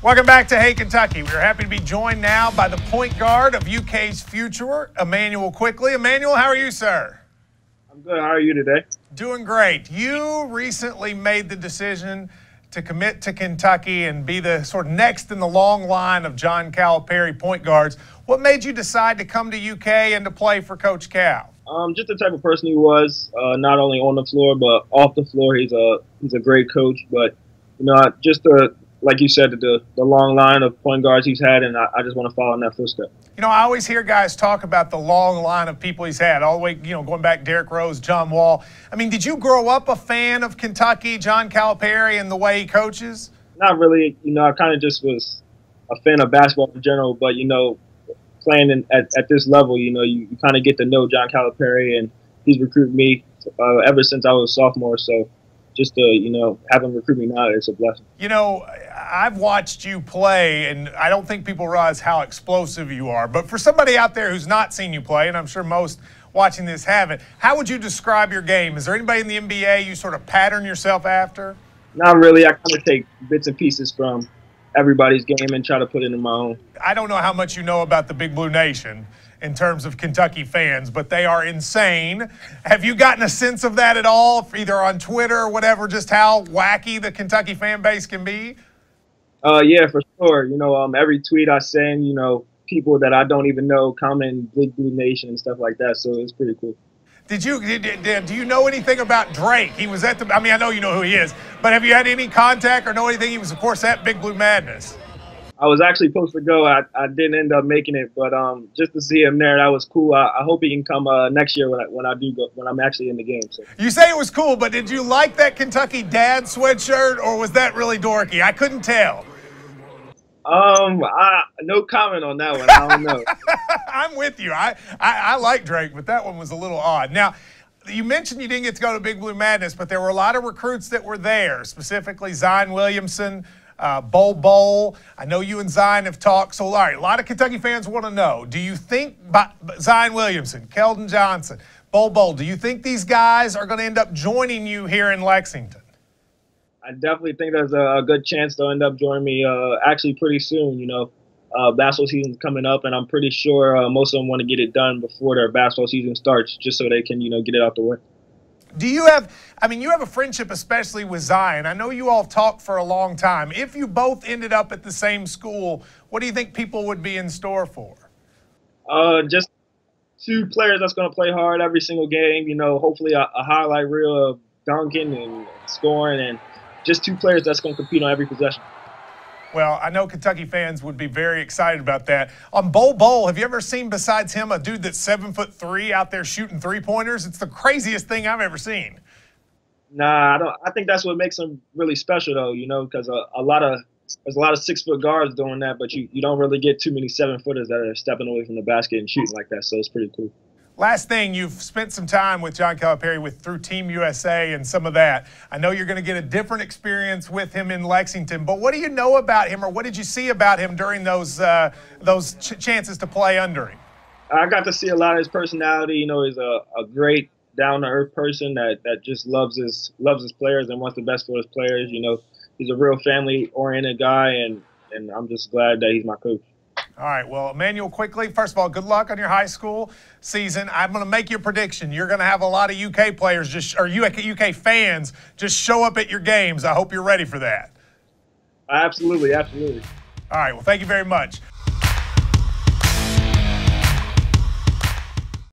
Welcome back to Hey Kentucky. We're happy to be joined now by the point guard of UK's future, Immanuel Quickley. Immanuel, how are you, sir? I'm good. How are you today? Doing great. You recently made the decision to commit to Kentucky and be the sort of next in the long line of John Calipari point guards. What made you decide to come to UK and to play for Coach Cal? Just the type of person he was, not only on the floor but off the floor. He's a great coach. But like you said, the long line of point guards he's had, and I just want to follow in that footstep. You know, I always hear guys talk about the long line of people he's had, all the way, going back Derrick Rose, John Wall. I mean, did you grow up a fan of Kentucky, John Calipari, and the way he coaches? Not really. I kind of just was a fan of basketball in general. But, playing at this level, you kind of get to know John Calipari, and he's recruited me ever since I was a sophomore. So just to, have him recruit me now, it's a blessing. I've watched you play, and I don't think people realize how explosive you are. But for somebody out there who's not seen you play, and I'm sure most watching this haven't, how would you describe your game? Is there anybody in the NBA you sort of pattern yourself after? Not really. I kind of take bits and pieces from everybody's game and try to put it in my own. I don't know how much you know about the Big Blue Nation in terms of Kentucky fans, but they are insane. Have you gotten a sense of that at all, either on Twitter or whatever, just how wacky the Kentucky fan base can be? Yeah, for sure. Every tweet I send, people that I don't even know comment Big Blue Nation and stuff like that, so it's pretty cool. Do you know anything about Drake? He was at I know you know who he is, but have you had any contact or know anything? He was, of course, at Big Blue Madness. I was actually supposed to go. I didn't end up making it, but just to see him there, that was cool. I hope he can come next year when I do go, when I'm actually in the game. So. You say it was cool, but did you like that Kentucky Dad sweatshirt, or was that really dorky? I couldn't tell. No comment on that one. I don't know. I'm with you. I like Drake, but that one was a little odd. Now, you mentioned you didn't get to go to Big Blue Madness, but there were a lot of recruits that were there, specifically Zion Williamson, Bol. I know you and Zion have talked. So, all right, a lot of Kentucky fans want to know, do you think Zion Williamson, Keldon Johnson, Bol, do you think these guys are going to end up joining you here in Lexington? I definitely think there's a good chance they'll end up joining me actually pretty soon. Basketball season's coming up, and I'm pretty sure most of them want to get it done before their basketball season starts, just so they can, get it out the way. Do you have, you have a friendship, especially with Zion. I know you all talked for a long time. If you both ended up at the same school, what do you think people would be in store for? Just two players that's going to play hard every single game. Hopefully a highlight reel of dunking and scoring, and just two players that's going to compete on every possession. Well, I know Kentucky fans would be very excited about that. On Bol, have you ever seen, besides him, a dude that's 7'3" out there shooting three-pointers? It's the craziest thing I've ever seen. Nah, I don't. I think that's what makes him really special, though. Because there's a lot of 6-foot guards doing that, but you don't really get too many 7-footers that are stepping away from the basket and shooting like that. So it's pretty cool. Last thing, you've spent some time with John Calipari through Team USA and some of that. I know you're going to get a different experience with him in Lexington, but what do you know about him, or what did you see about him during those chances to play under him? I got to see a lot of his personality. He's a great down-to-earth person that just loves his players and wants the best for his players. He's a real family-oriented guy, and I'm just glad that he's my coach. All right, well, Immanuel Quickley, first of all, good luck on your high school season. I'm going to make you a prediction. You're going to have a lot of UK players, or UK fans, just show up at your games. I hope you're ready for that. Absolutely, absolutely. All right, well, thank you very much.